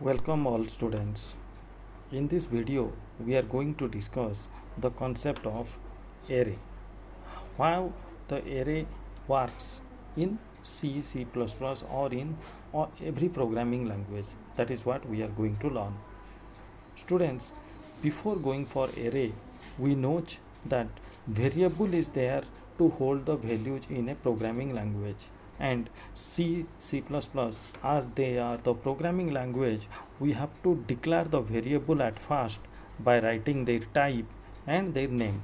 Welcome all students. In this video we are going to discuss the concept of array. How the array works in C, C++ or in every programming language. That is what we are going to learn. Students, before going for array, we note that variable is there to hold the values in a programming language, and C, C++, as they are the programming language, we have to declare the variable at first by writing their type and their name.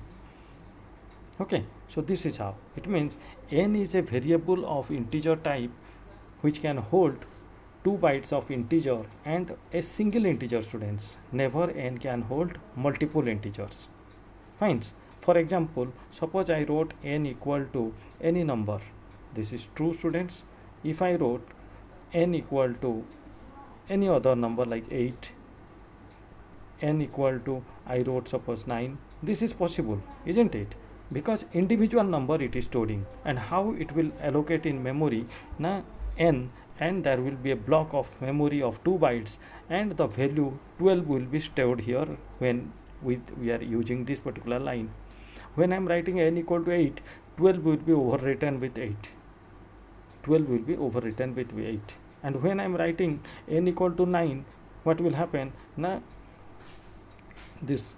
Okay, so this is how it means. N is a variable of integer type which can hold 2 bytes of integer and a single integer. Students, never n can hold multiple integers. Fine. For example, suppose I wrote n equal to any number. This is true, students. If I wrote n equal to any other number like 8, n equal to, I wrote suppose 9, this is possible, isn't it? Because individual number it is storing, and how it will allocate in memory na n, and there will be a block of memory of 2 bytes, and the value 12 will be stored here when we are using this particular line. When I am writing n equal to 8, 12 will be overwritten with 8. 12 will be overwritten with 8. And when I am writing n equal to 9, what will happen? Na this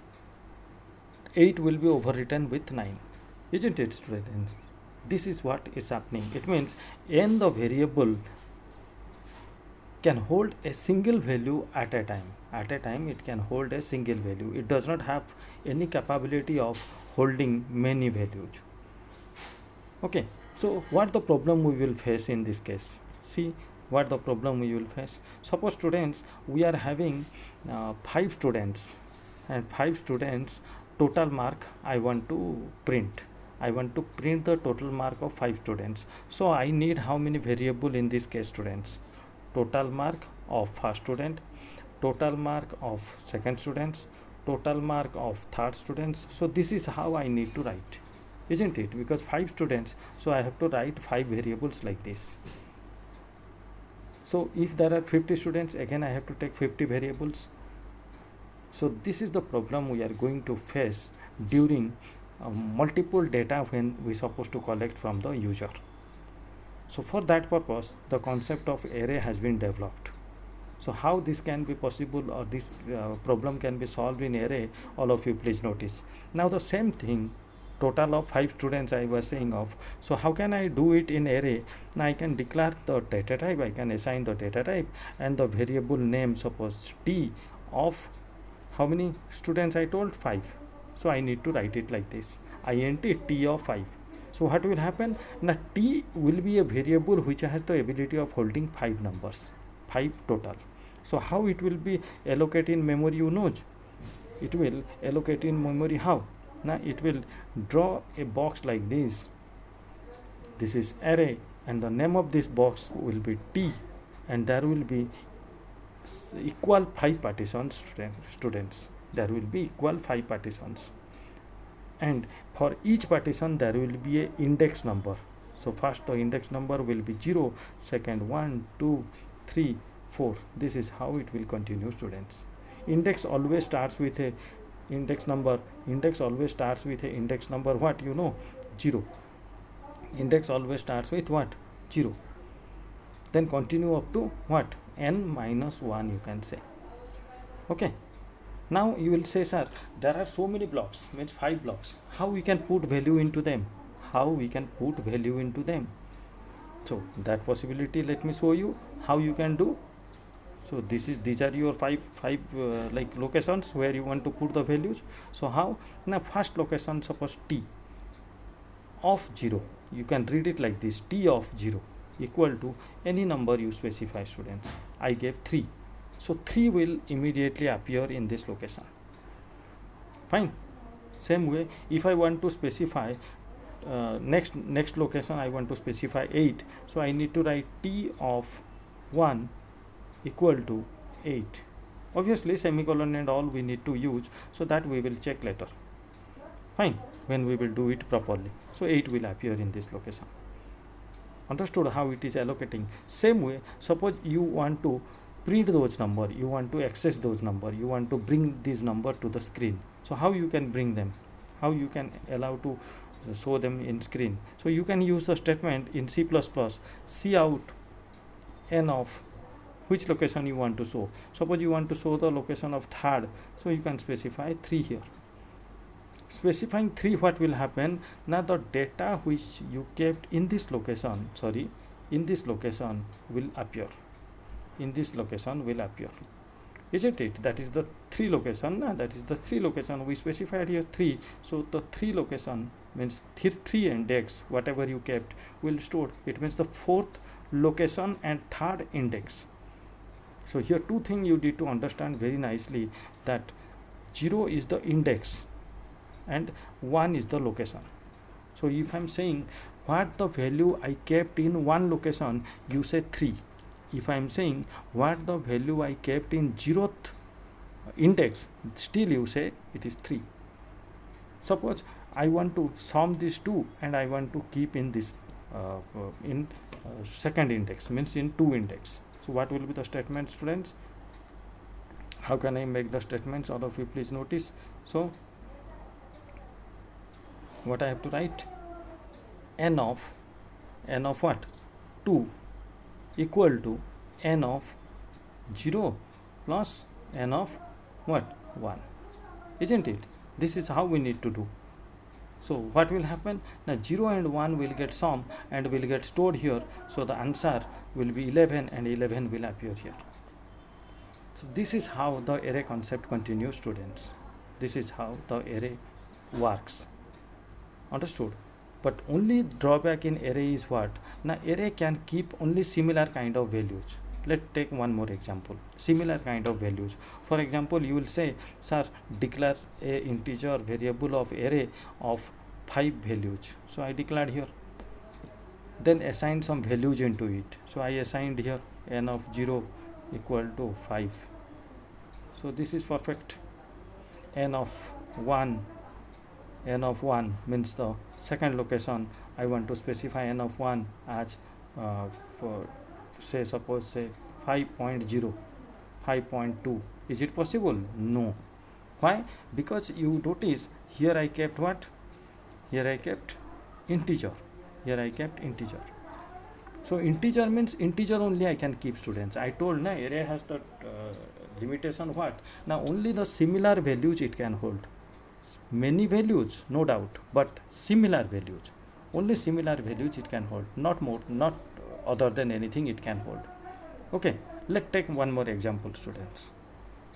8 will be overwritten with 9. Isn't it, student? This is what is happening. It means n, the variable, can hold a single value at a time. At a time it can hold a single value. It does not have any capability of holding many values. Okay, so what the problem we will face in this case? See what the problem we will face. Suppose, students, we are having 5 students, and 5 students total mark I want to print. I want to print the total mark of 5 students. So I need how many variable in this case, students? Total mark of first student, total mark of second students, total mark of third students. So this is how I need to write, isn't it? Because 5 students, so I have to write 5 variables like this. So if there are 50 students, again I have to take 50 variables. So this is the problem we are going to face during multiple data when we supposed to collect from the user. So for that purpose, the concept of array has been developed. So how this can be possible, or this problem can be solved in array, all of you please notice. Now the same thing, total of 5 students I was saying of. So how can I do it in array? Now I can declare the data type, I can assign the data type and the variable name, suppose t, of how many students I told? 5. So I need to write it like this, int t of 5. So what will happen? Now t will be a variable which has the ability of holding 5 numbers, 5 total. So how it will be allocated in memory, you know? It will allocate in memory how? Now it will draw a box like this. This is array, and the name of this box will be t, and there will be equal 5 partitions, students. There will be equal 5 partitions, and for each partition there will be a index number. So first the index number will be 0, second 1, 2, 3, 4. This is how it will continue, students. Index always starts with a index number. Index always starts with a index number, what? You know, 0. Index always starts with what? 0. Then continue up to what? N minus 1, you can say. Okay. Now you will say, sir, there are so many blocks, means 5 blocks. How we can put value into them? How we can put value into them? So that possibility, let me show you how you can do. So these are your five like locations where you want to put the values. So how? Now first location, suppose t of 0. You can read it like this, t of 0 equal to any number you specify, students. I gave 3. So 3 will immediately appear in this location. Fine. Same way, if I want to specify next location, I want to specify 8. So I need to write t of 1 equal to 8. Obviously semicolon and all we need to use, so that we will check later. Fine, when we will do it properly. So 8 will appear in this location. Understood how it is allocating? Same way, suppose you want to print those number, you want to access those number, you want to bring this number to the screen. So how you can bring them, how you can allow to show them in screen? So you can use the statement in C++, see out n of which location you want to show. Suppose you want to show the location of third, so you can specify 3 here. Specifying 3, what will happen? Now the data which you kept in this location, in this location will appear. In this location will appear, isn't it? That is the 3 location. That is the 3 location we specified here 3. So the 3 location means 3 index, whatever you kept will store. It means the 4th location and 3rd index. So here 2 things you need to understand very nicely, that 0 is the index and 1 is the location. So if I'm saying what the value I kept in 1 location, you say 3. If I am saying what the value I kept in 0th index, still you say it is 3. Suppose I want to sum these 2 and I want to keep in this second index, means in 2 index. So what will be the statement, students? How can I make the statements? All of you please notice. So what I have to write? N of what? 2 equal to n of 0 plus n of what? 1, isn't it? This is how we need to do. So what will happen? Now 0 and 1 will get sum and will get stored here. So the answer will be 11 and 11 will appear here. So this is how the array concept continues, students. This is how the array works. Understood? But only drawback in array is what? Now array can keep only similar kind of values. Let's take one more example. Similar kind of values. For example, you will say, sir, declare a integer variable of array of 5 values. So I declared here. Then assign some values into it. So I assigned here n of 0 equal to 5. So this is perfect. N of 1 means the second location. I want to specify n of 1 as for suppose 5.0, 5.2. Is it possible? No. Why? Because you notice here I kept what? Here I kept integer. So integer means integer only I can keep, students. I told array has the limitation what? Now only the similar values it can hold. Many values, no doubt, but similar values. Only similar values it can hold, not more, not other than anything it can hold. Okay, let's take one more example, students.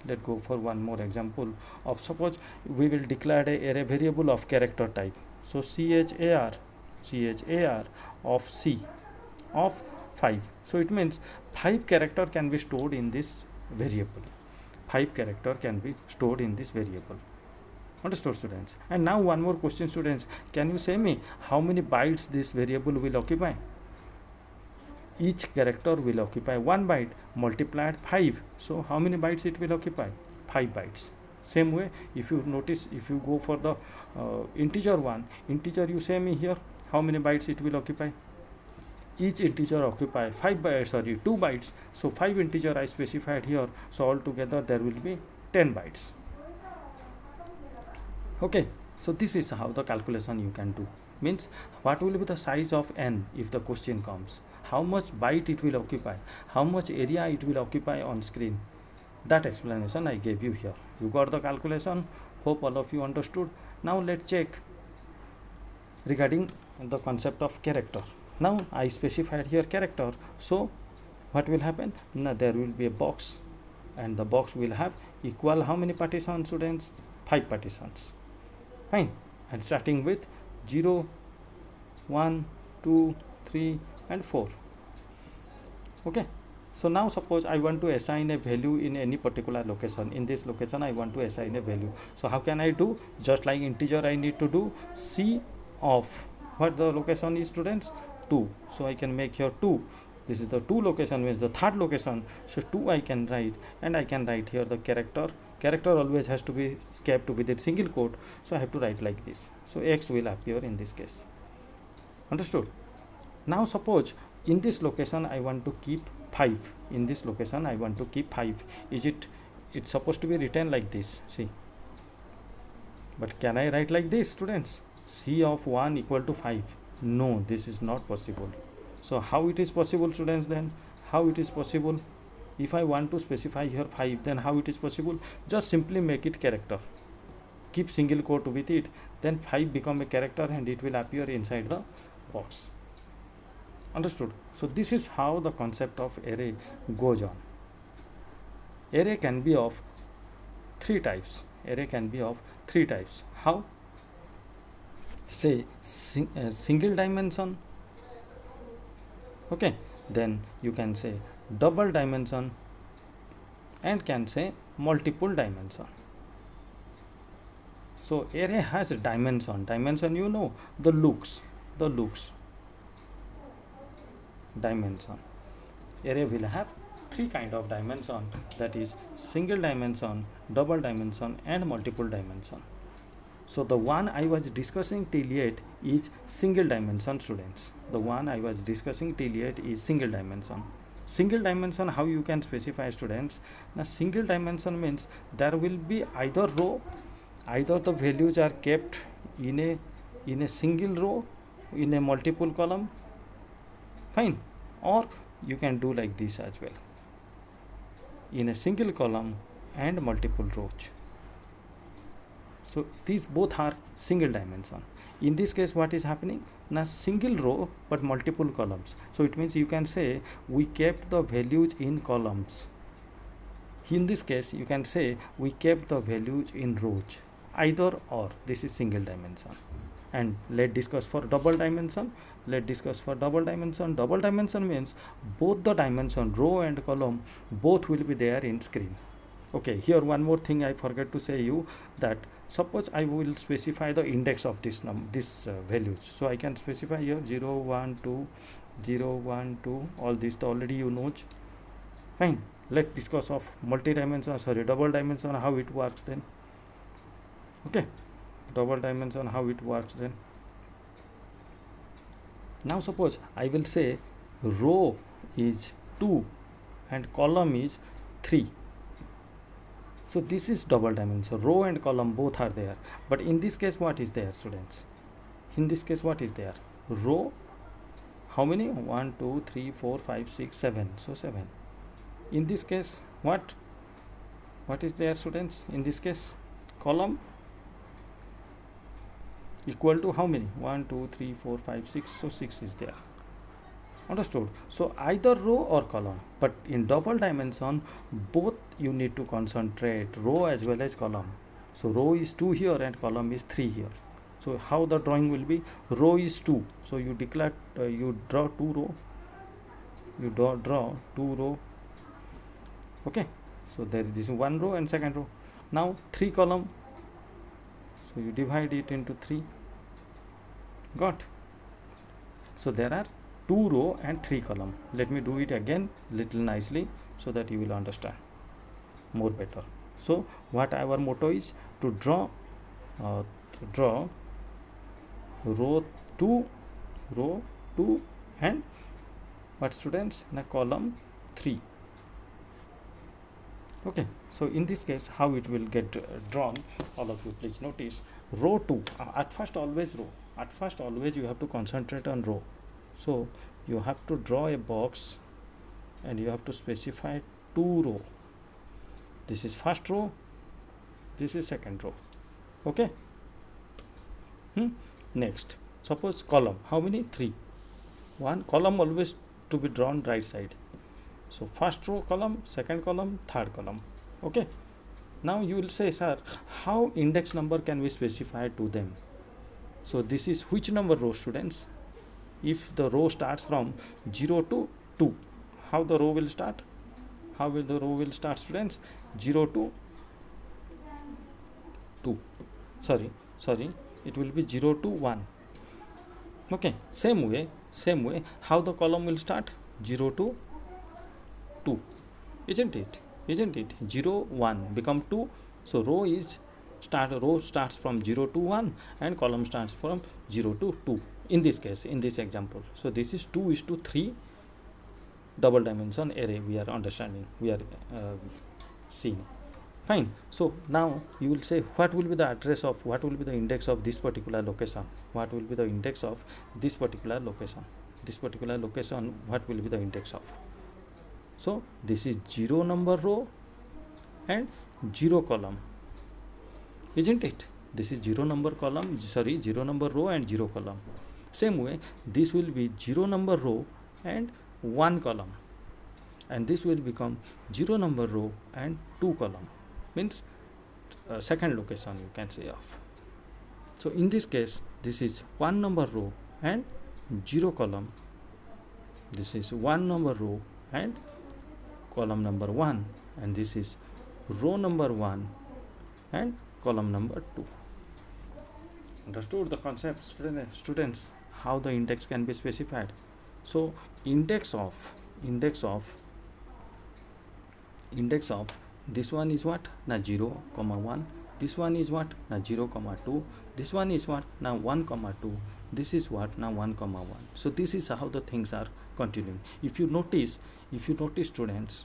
Let's go for one more example of, suppose we will declare a array variable of character type. So char of C of 5. So it means 5 character can be stored in this variable. 5 character can be stored in this variable. Understood, students? And now one more question, students. Can you say me how many bytes this variable will occupy? Each character will occupy 1 byte multiplied 5. So how many bytes it will occupy? 5 bytes. Same way, if you notice, if you go for the integer you say me here how many bytes it will occupy? Each integer occupy 2 bytes. So 5 integer I specified here. So altogether there will be 10 bytes. Okay, so this is how the calculation you can do. Means what will be the size of n if the question comes? How much byte it will occupy? How much area it will occupy on screen? That explanation I gave you here. You got the calculation? Hope all of you understood. Now let's check regarding the concept of character. Now I specified here character. So what will happen? Now there will be a box, and the box will have equal how many partitions, students? 5 partitions. Fine. And starting with 0, 1, 2, 3 and 4. Okay. So now suppose I want to assign a value in any particular location. In this location I want to assign a value. So how can I do? Just like integer I need to do C of what the location is, students? 2. So I can make here 2. This is the 2 location, means the third location. So 2 I can write, and I can write here the character. Character always has to be kept within single quote. So I have to write like this. So X will appear in this case. Understood? Now suppose in this location I want to keep 5 in this location. I want to keep 5. It's supposed to be written like this, see. But can I write like this, students? C of 1 equal to 5? No, this is not possible. So how it is possible, students? Then how it is possible? If I want to specify here 5, then how it is possible? Just simply make it character, keep single quote with it, then 5 become a character and it will appear inside the box. Understood? So this is how the concept of array goes on. Array can be of 3 types. Array can be of 3 types. How? Say single dimension, okay, then you can say double dimension, and can say multiple dimension. So array has dimension. You know, the looks dimension. Array will have 3 kind of dimension, that is single dimension, double dimension, and multiple dimension. So the one I was discussing till yet is single dimension, students. The one I was discussing till yet is single dimension. Single dimension, how you can specify, students? Now single dimension means there will be either row, either the values are kept in a single row, in a multiple column, fine, or you can do like this as well, in a single column and multiple rows. So these both are single dimension. In this case, what is happening? Now single row but multiple columns. So it means you can say we kept the values in columns. In this case, you can say we kept the values in rows. Either or, this is single dimension. And let's discuss for double dimension. Double dimension means both the dimension, row and column, both will be there in screen. Okay, here one more thing I forgot to say you, that suppose I will specify the index of this values. So I can specify here 0, 1, 2, 0, 1, 2, all this already you know. Fine. Let's discuss of double dimension, how it works then. Okay, double dimension, how it works then. Now suppose I will say row is 2 and column is 3. So this is double dimension, row and column both are there. But in this case, what is there, students? In this case, what is there? Row, how many? 1, 2, 3, 4, 5, 6, 7. So 7. In this case, what is there, students? In this case, column equal to how many? 1, 2, 3, 4, 5, 6. So 6 is there. Understood? So either row or column, but in double dimension both you need to concentrate, row as well as column. So row is 2 here and column is 3 here. So how the drawing will be? Row is 2, so you declare you draw 2 row, okay. So there is 1 row and second row. Now 3 column, so you divide it into 3. Got? So there are 2 row and 3 column. Let me do it again little nicely so that you will understand more better. So what our motto is? To draw row 2 and what, students? Now column 3. Okay, so in this case, how it will get drawn, all of you please notice. Row 2, at first always you have to concentrate on row. So you have to draw a box and you have to specify 2 row. This is first row, this is second row. Okay. Next, suppose column, how many? 3. 1 column always to be drawn right side. So first row column, second column, third column. Okay. Now you will say, sir, how index number can we specify to them? So this is which number row, students? If the row starts from 0 to 2, how the row will start? How will the row will start, students? 0 to 2. Sorry, it will be 0 to 1. Okay, same way, how the column will start? 0 to 2. Isn't it? 0, 1 become 2. So row starts from 0 to 1 and column starts from 0 to 2. In this case, in this example, so this is 2:3 double dimension array we are understanding, we are seeing. Fine. So now you will say what will be the address of, what will be the index of this particular location, what will be the index of this particular location, this particular location, what will be the index of. So this is 0 number row and 0 column, isn't it? This is 0 number column, 0 number row and 0 column. Same way this will be 0 number row and 1 column, and this will become 0 number row and 2 column, means second location you can say of. So in this case this is 1 number row and 0 column, this is 1 number row and column number 1, and this is row number 1 and column number 2. Understood the concept, students, how the index can be specified? So index of this one is what? Now 0, 1. This one is what? Now 0, 2. This one is what? Now 1, 2. This is what? Now 1, 1. So this is how the things are continuing. If you notice students,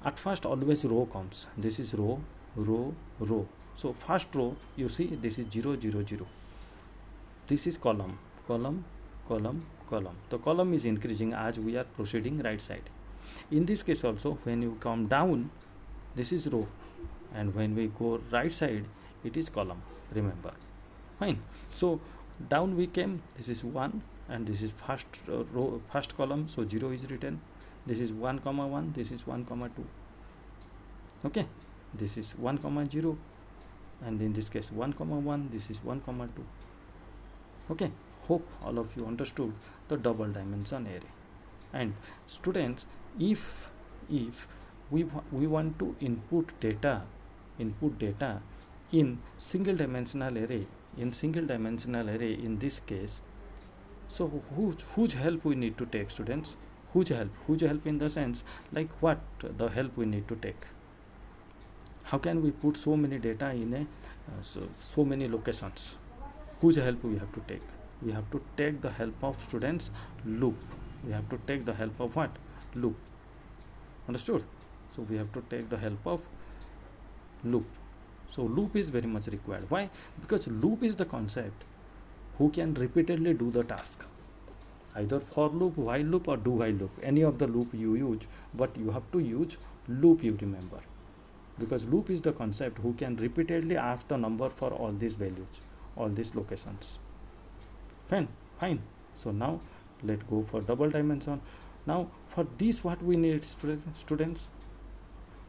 at first always row comes. This is row, row, row. So first row you see this is 0, 0, 0. This is column, column, column, column. The column is increasing as we are proceeding right side. In this case also, when you come down, this is row, and when we go right side, it is column. Remember, fine. So down we came. This is 1, and this is first row, first column. So 0 is written. This is 1, 1. This is 1, 2. Okay, this is 1, 0, and in this case 1, 1. This is 1, 2. Okay, hope all of you understood the double dimension array. And students, if we want to input data in single dimensional array, in this case, so whose help we need to take, students? Whose help in the sense, like what the help we need to take? How can we put so many data in a so many locations? Whose help we have to take? We have to take the help of, students, loop. We have to take the help of what? Loop. Understood? So we have to take the help of loop. So loop is very much required. Why? Because loop is the concept who can repeatedly do the task. Either for loop, while loop, or do while loop. Any of the loop you use, but you have to use loop, you remember. Because loop is the concept who can repeatedly ask the number for all these values, all these locations. Fine. So now let's go for double dimension. Now for this, what we need, students,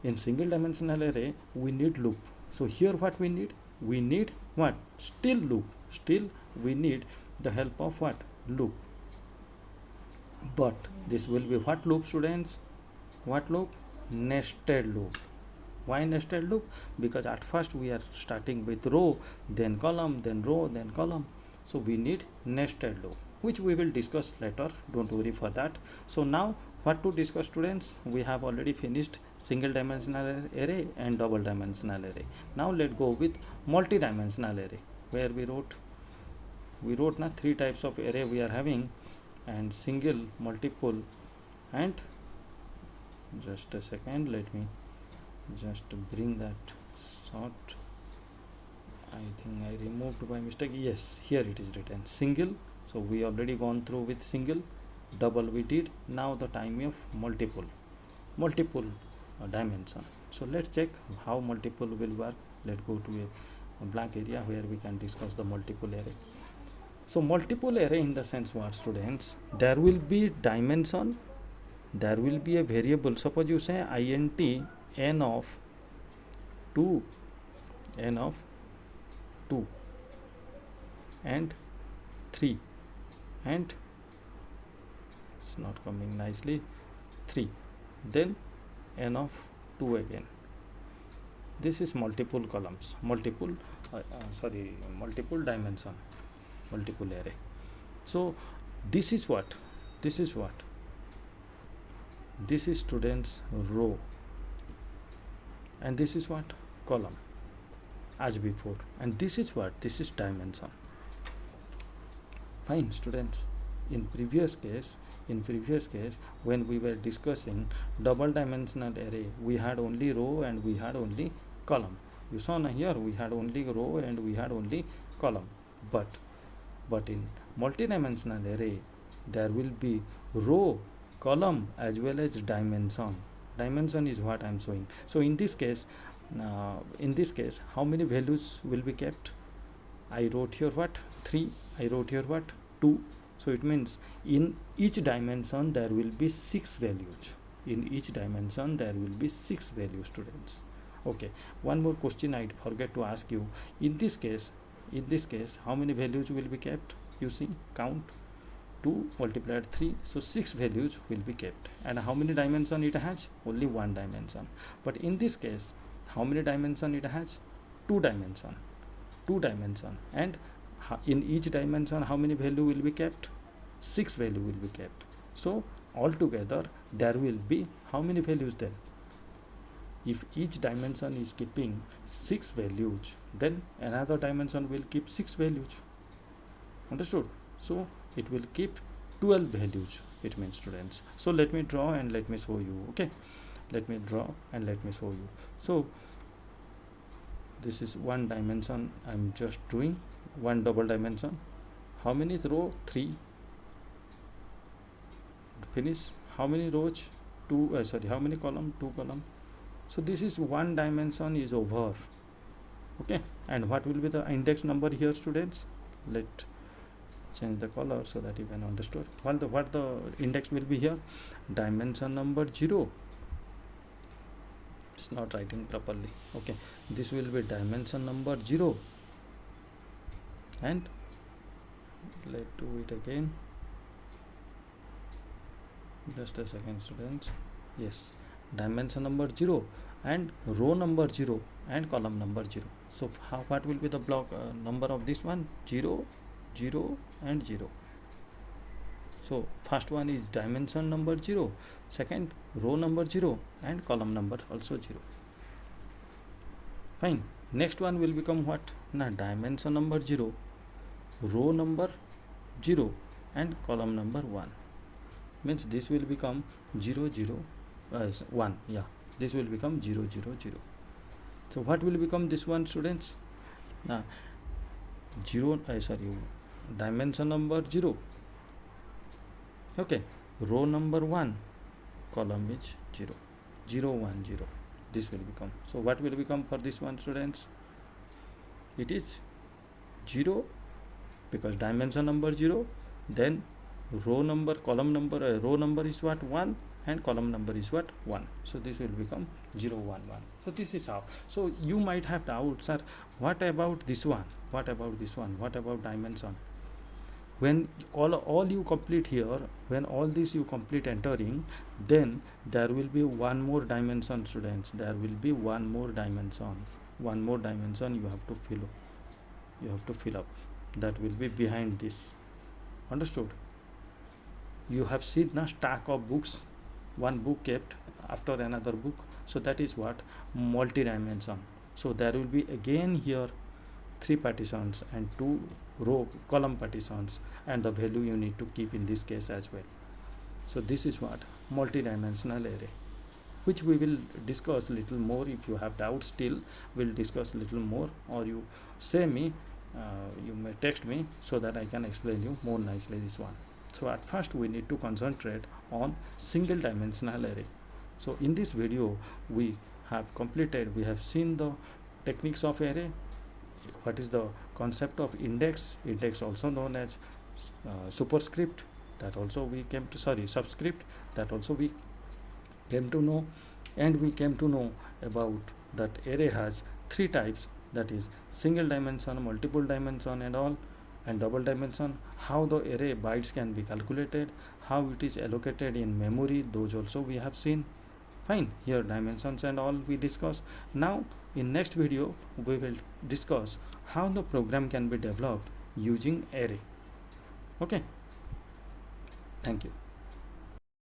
in single dimensional array we need loop. So here what we need what? Still loop. Still we need the help of what? Loop. But this will be what loop, students? What loop? Nested loop. Why nested loop? Because at first we are starting with row, then column, then row, then column. So we need nested loop, which we will discuss later. Don't worry for that. So now what to discuss, students? We have already finished single dimensional array and double dimensional array. Now let's go with multi-dimensional array, where we wrote now 3 types of array we are having, and single, multiple, and just a second, let me just bring that short. I think I removed by mistake. Yes, here it is written single. So we already gone through with single. Double we did. Now the time of multiple dimension. So let's check how multiple will work. Let's go to a blank area where we can discuss the multiple array. So multiple array in the sense what, students? There will be dimension, there will be a variable. Suppose you say int n of 2 and 3, and it's not coming nicely, 3, then n of 2 again. This is multiple columns, multiple dimension, multiple array. So this is what? This is students row, and this is what? Column, as before. And this is what? This is dimension. Fine, students. In previous case, in previous case when we were discussing double dimensional array, we had only row and we had only column. You saw now here we had only row and we had only column, but in multidimensional array there will be row, column as well as dimension. Dimension is what I am showing. So in this case how many values will be kept? I wrote here what 3, I wrote here what 2. So it means in each dimension there will be 6 values. In each dimension there will be 6 values, students. Okay, one more question I forget to ask you. In this case how many values will be kept? You see, count 2 multiplied 3, so 6 values will be kept. And how many dimension it has? Only one dimension. But in this case how many dimension it has? 2 dimension. And in each dimension how many value will be kept? 6 value will be kept. So altogether there will be how many values then? If each dimension is keeping 6 values, then another dimension will keep 6 values. Understood? So it will keep 12 values, it means, students. So let me draw and let me show you. Okay, let me draw and let me show you. So this is one dimension, I'm just doing one double dimension. How many row? 3. Finish. How many rows? 2. How many column? 2 column. So this is one dimension is over. Okay, and what will be the index number here, students? Let change the color so that you can understand what the index will be here. Dimension number 0. It's not writing properly. Okay, this will be dimension number 0, and let's do it again. Just a second, students. Yes, dimension number 0 and row number 0 and column number 0. So what will be the block number of this one? 0, 0 and 0. So first one is dimension number 0, second row number 0 and column number also 0. Fine. Next one will become what? Now dimension number 0, row number 0 and column number 1. Means this will become 0, 0, 1. Yeah, this will become 0, 0, 0. So what will become this one, students? Now dimension number 0. Okay, row number 1, column is 0, 0, 1, 0. This will become. So what will become for this one, students? It is 0 because dimension number 0, then row number, column number, row number is what? 1 and column number is what? 1. So this will become 0, 1, 1. So this is how. So you might have doubts, sir, what about this one? What about this one? What about dimension? When all you complete here, when all this you complete entering, then there will be one more dimension, students. There will be one more dimension. One more dimension you have to fill up. That will be behind this. Understood? You have seen a stack of books, one book kept after another book. So that is what? Multi-dimension. So there will be again here 3 partitions and 2 row column partitions, and the value you need to keep in this case as well. So this is what? Multi-dimensional array, which we will discuss little more. If you have doubts still, we'll discuss little more, or you say me, you may text me so that I can explain you more nicely this one. So at first we need to concentrate on single dimensional array. So in this video we have seen the techniques of array. What is the concept of index also known as superscript, that also we came to subscript, that also we came to know, and we came to know about that array has 3 types, that is single dimension, multiple dimension and all, and double dimension, how the array bytes can be calculated, how it is allocated in memory, those also we have seen. Fine, here dimensions and all we discuss. Now in next video we will discuss how the program can be developed using array. Okay, thank you.